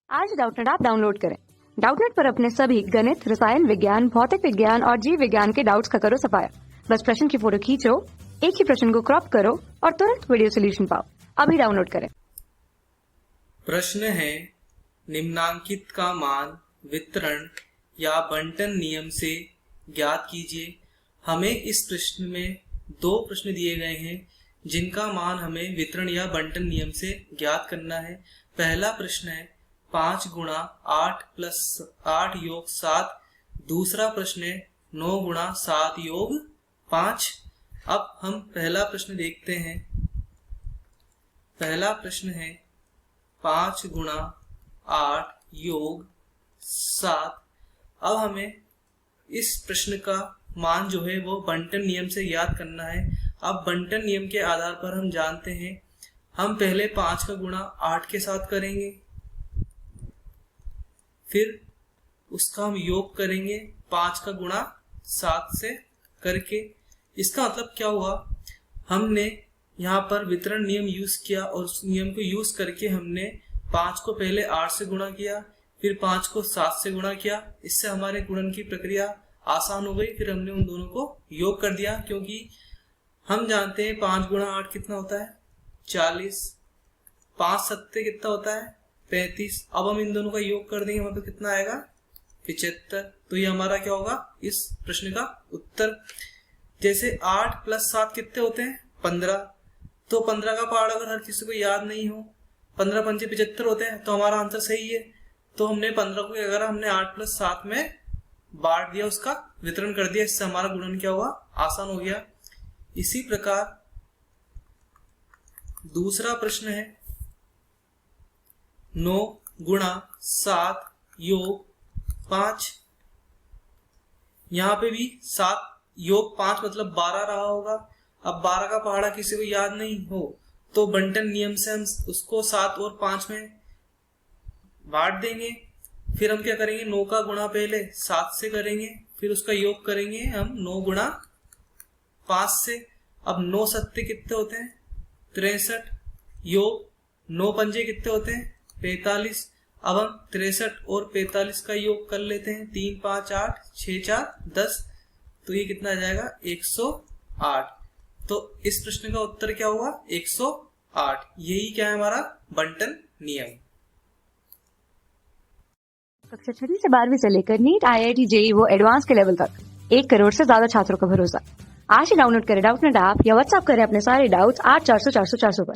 आज Doubtnut app download करें। Doubtnut पर अपने सभी गणित, रसायन विज्ञान, भौतिक विज्ञान और जीव विज्ञान के डाउट्स का करो सफाया। बस प्रश्न की फोटो खींचो, एक ही प्रश्न को क्रॉप करो और तुरंत वीडियो सोल्यूशन पाओ। अभी डाउनलोड करें। प्रश्न है, निम्नांकित का मान वितरण या बंटन नियम से ज्ञात कीजिए। हमें इस प्रश्न में दो प्रश्न दिए गए हैं जिनका मान हमें वितरण या बंटन नियम से ज्ञात करना है। पहला प्रश्न है 5 गुणा 8 प्लस 8 योग 7। दूसरा प्रश्न है 9 गुणा 7 योग 5। अब हम पहला प्रश्न देखते हैं। पहला प्रश्न है 5 गुणा 8 योग 7। अब हमें इस प्रश्न का मान जो है वो बंटन नियम से याद करना है। अब बंटन नियम के आधार पर हम जानते हैं, हम पहले 5 का गुणा 8 के साथ करेंगे, फिर उसका हम योग करेंगे 5 का गुणा 7 से करके। इसका मतलब क्या हुआ, हमने यहाँ पर वितरण नियम यूज किया और उस नियम को यूज करके हमने 5 को पहले 8 से गुणा किया, फिर 5 को 7 से गुणा किया। इससे हमारे गुणन की प्रक्रिया आसान हो गई। फिर हमने उन दोनों को योग कर दिया, क्योंकि हम जानते हैं 5 गुणा 8 कितना होता है 40, 5 सत्ते कितना होता है 35। अब हम इन दोनों का योग कर देंगे, मतलब कितना आएगा 75। तो ये हमारा क्या होगा इस प्रश्न का उत्तर। जैसे 8 प्लस 7 कितने होते हैं 15। तो 15 का पहाड़ अगर हर किसी को याद नहीं हो, 15 पंचे 75 होते हैं, तो हमारा आंसर सही है। तो हमने 15 को अगर हमने 8 प्लस 7 में बांट दिया, उसका वितरण कर दिया, इससे हमारा गुणन क्या हुआ आसान हो गया। इसी प्रकार दूसरा प्रश्न है 9 गुणा 7 योग 5। यहाँ पे भी 7 योग 5 मतलब 12 रहा होगा। अब 12 का पहाड़ा किसी को याद नहीं हो तो बंटन नियम से हम उसको 7 और 5 में बांट देंगे। फिर हम क्या करेंगे, 9 का गुणा पहले 7 से करेंगे, फिर उसका योग करेंगे हम 9 गुणा 5 से। अब 9 सत्ते कितने होते हैं 63, योग 9 पंजे कितने होते हैं 45। अब हम 63 और 45 का योग कर लेते हैं, 3 5 8 6 4 10। तो ये कितना आ जाएगा 108। तो इस प्रश्न का उत्तर क्या हुआ 108। यही क्या है हमारा बंटन नियम। कक्षा 6 से 12वीं से लेकर नीट, IIT, JEE वो एडवांस के लेवल तक 1 करोड़ से ज्यादा छात्रों का भरोसा। आज ही डाउनलोड करें डाउटनेट ऐप या व्हाट्सएप करें अपने सारे डाउट्स 8400 400 400 पर।